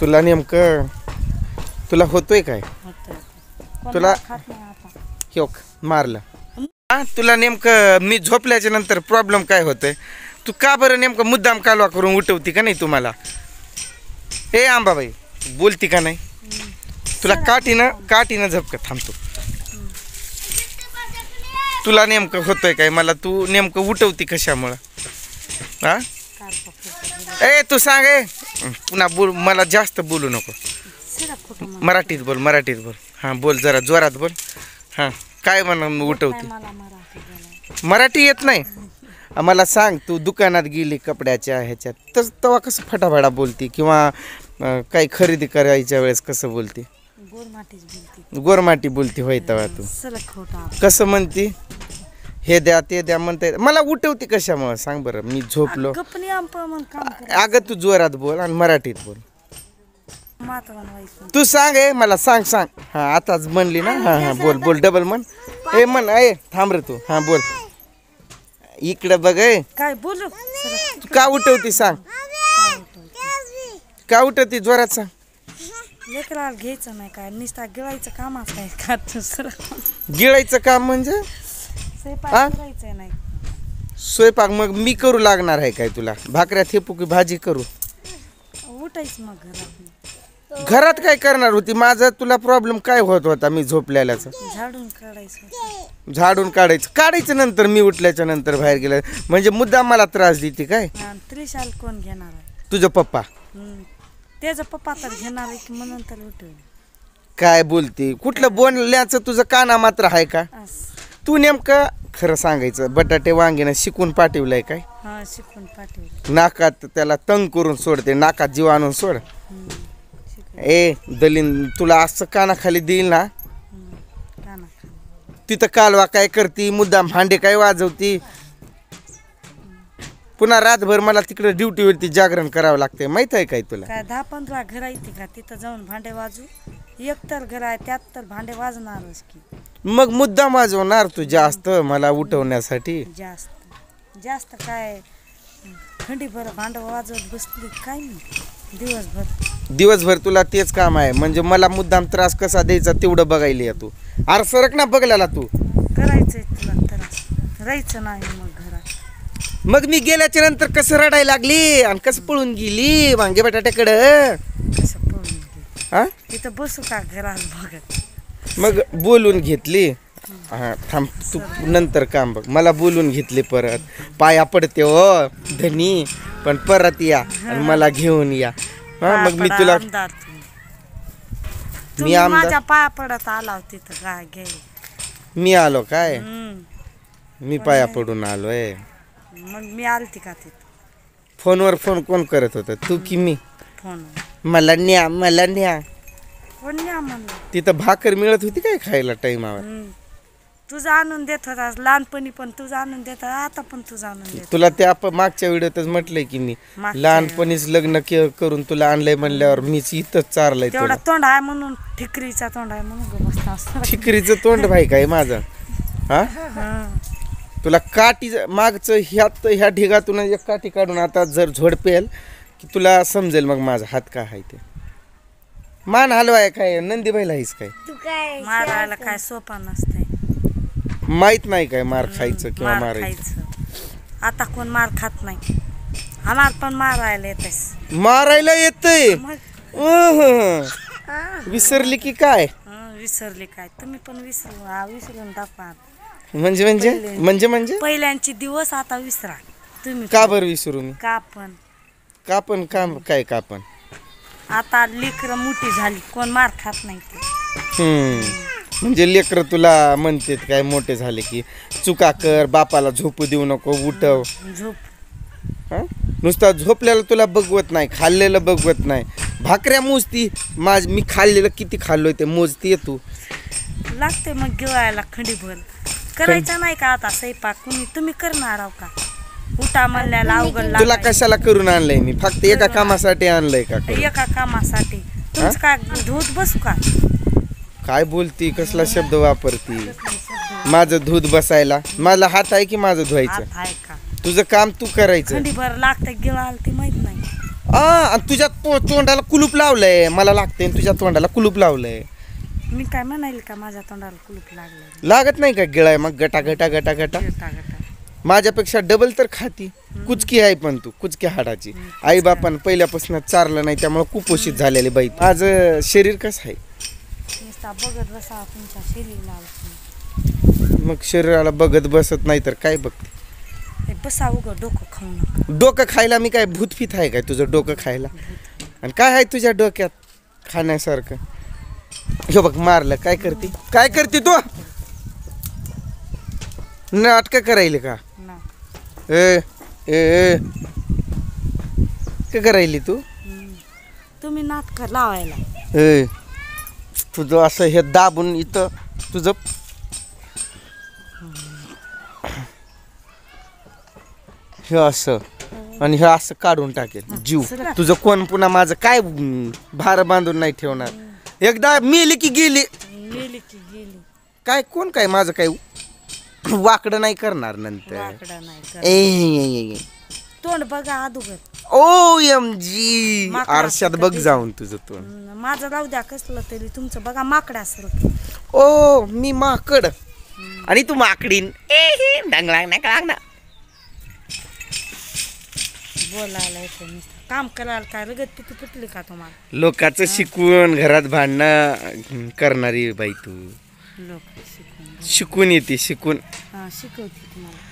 तुला नेमकं तुला होतोय काय? तुला योक मारलं तुला नेमकं मी झोपल्याच्या नंतर प्रॉब्लेम काय होतोय? तू का बरं नेमकं मुद्दाम कालवा करून उठवती का नाही तुम्हाला? ए आंबाबाई बोलती का नाही? तुला काठीनं झपक थांबतो. तुला नेमकं होतंय काय? मला तू नेमकं उठवती कशामुळं? हा ए तू सांग ए पुन्हा बोल, मला जास्त बोलू नको. मराठीत बोल. हां बोल, जरा जोरात बोल. हां काय म्हणून उठवती? मराठी येत नाही? मला सांग, तू दुकानात गेली कपड्याच्या ह्याच्यात तर तेव्हा कसं फटाफटा बोलती, किंवा काही खरेदी करायच्या वेळेस कसं बोलती? गोरमाटी बोलती होय तेव्हा तू. कसं म्हणती? हे द्या ते द्या म्हणते. मला उठवती कशामुळे सांग बरं? मी झोपलो. अगं तू जोरात बोल आणि मराठीत बोल. तू सांग ए मला सांग. हा आताच म्हणली ना. हा बोल डबल म्हण. ए म्हण ए थांब रे तू. हा बोल. इकडं बघ ए. काय बोलू? तू का उठवती सांग? का उठवती जोरात सांग. लेकराला घ्यायचं नाही काय, नुसता गिळायचं काम काय का? गिळायचं काम म्हणजे नाही स्वयंपाक मग मी करू लागणार आहे काय तुला? भाकऱ्या थेपू की भाजी करू? उठायचं मग घरात काय करणार होती? माझा तुला प्रॉब्लेम काय होत होता मी झोपल्यालाच? झाडून काढायचं नंतर मी उठल्याच्या नंतर बाहेर गेलं म्हणजे मुद्दा मला त्रास देते काय? त्रिशाल कोण घेणार आहे? तुझा पप्पा. त्याचा पप्पा तर घेणार आहे की म्हणून तर उठवलं. काय बोलती? कुठलं बोलण्याचं तुझं काना मात्र आहे का? तू नेमकं खरं सांगायचं, बटाटे वांगीनं शिकून पाठवलंय काय? शिकून पाठवलं. नाकात त्याला तंग करून सोडते, नाकात जीव आणून सोड. ए दलीन तुला असं कानाखाली देईल ना, तिथं कालवा काय करती? मुद्दाम भांडे काय वाजवती? पुन्हा रातभर मला तिकडे ड्युटीवरती जागरण करावं लागते, माहित आहे काय तुला? काय 10-15 घर आहेत का तिथं जाऊन भांडे वाजू? एक तर घर आहे त्यात तर भांडे वाजणारच की. मग मुद्दाम वाजवणार तू जास्त मला उठवण्यासाठी? जास्त काय खंडीभर भांड वाजवत बसली काय नाही दिवसभर तुला तेच काम आहे म्हणजे मला मुद्दाम त्रास कसा द्यायचा तेवढं बघायला या तू. अरे सरक ना बघल्याला तू. करायचंय तुला त्रास, राहायचं नाही मग घरात. मग मी गेल्याच्या नंतर कसं रडायला लागली आणि कसं पळून गेली वांगे बटाट्याकडं? कसं पळून गेली? हा तिथं बसू का घरात बघत? मग बोलून घेतली. हा थांब तू नंतर काम बघ. मला बोलून घेतली परत. पाया पडते हो धनी, पण परत या आणि मला घेऊन या. हा मग मी तुला मी माझ्या पाया पडत आला तिथं काय घ्यायला. मी आलो काय? मी पाया पडून आलोय. मग मी आलती का तिथं? फोनवर फोन कोण करत होतं, तू की मी? फोन मला न्या कोण न्या म्हणलं? तिथं भाकर मिळत होती काय खायला टाइमावर? तुझा आणून देत होता लहानपणी, पण तुझा आणून देत आता पण तुझा आणून देत. तुला त्या मागच्या व्हिडिओतच म्हटलंय की मी लहानपणीच लग्न करून तुला आणलंय म्हणल्यावर मीच इथंच चारलंय. तेवढा तोंड आहे म्हणून, ठिकरीचा तोंड आहे म्हणून. ठिकरीचं तोंड भाई काय माझं? हा तुला काठी मागचं ह्या ढिगातून एक काठी काढून आता जर झोडपेल की तुला समजेल मग माझा हात काय आहे ते. मान हलवाय काय नंदीबाईला आहेस काय? मारायला काय सोपा नसतंय. माहित नाही काय मार खायचं किंवा मारायचं? आता कोण मार खात नाही. आम्हाला पण मारायला येतेस. मारायला येतंय? विसरली की काय? विसरली काय? तुम्ही पण विसरून टाका. म्हणजे पहिल्यांचे दिवस आता विसरा तुम्ही. का बरं विसरू मी? कापण काम काय कापण? आता लेकरं मोठी झाली, कोण मार खात नाही ते. म्हणजे लेकरं तुला म्हणते काय मोठे झाले की चुका कर, बापाला झोपू देऊ नको, उठव. झोप नुसता झोपल्याला तुला बघवत नाही, खाल्लेलं बघवत नाही. भाकऱ्या मोजती मी खाल्लेलं किती खाल्लोय ते मोजती तू. लागते मग गिळायला खंडीभर. करायचं नाही का आता स्वयंपाक? तुम्ही करणार आहो का? उठा म्हणल्याला अवघड. तुला कशाला करून आणलंय मी? फक्त एका कामासाठी आणलंय का? एका कामासाठी. तुमचं काय धूत बसू का? काय बोलती? कसला शब्द वापरती? माझं धूत बसायला माझा हात आहे की माझं धुवायचं? तुझं काम तू करायचं. खंडीभर लागतं गिळायला ते माहित नाही. आणि तुझ्या तोंडाला कुलूप लावलंय, मला लागतंय आणि तुझ्या तोंडाला कुलूप लावलंय. मी काय म्हणाले का माझ्या तोंडाला कुलूप लागलं? लागत नाही का गिळाय मग गटा गटा गटा गटा? गटा गटा. माझ्यापेक्षा डबल तर खाती. कुचकी आहे पण तू कुचकी हाडाची. आई बापान पहिल्यापासून चारलं नाही त्यामुळे कुपोषित झालेली बाई. माझं शरीर कसं आहे? नुसता बघत बसा तुमच्या शरीराला. मग शरीराला बघत बसत नाही तर काय बघते? बसा उघड डोकं खाऊ नका. डोकं खायला मी काय भूतफीत आहे काय तुझं डोकं खायला? आणि काय आहे तुझ्या डोक्यात खाण्यासारखं? हे बघ मारलं. काय करते काय करते तू? नाटकं करायले का? ना. ए ए ए काय करायली तू? तुम्ही नाटक लावायला. ए तुझं असं हे दाबून इथं तुझं हे असं आणि हे असं काढून टाकेल जीव. तुझं कोण पुन्हा माझं काय भार बांधून नाही ठेवणार. एकदा मेली की गेली. गेली की गेली. काय कोण काय माझं काय वाकडं नाही करणार नंतर. वाकडा नाही कर. ए तोंड बघा अदुगर. ओ एम जी माकडा आरशात बघ जाऊन तुझं तोंड. माझं राहू द्या कसलं तरी तुमचं बघा माकडा असेल. ओ मी माकड आणि तू माकडीन. बोलायला येतं नुसतं. काम करायला काय रगत पिती पिटली का तुम्हाला? लोकांचं शिकवून घरात भांडणं करणारी बाई तू. लोक शिकून शिकून येते शिकून. शिकवते तुम्हाला.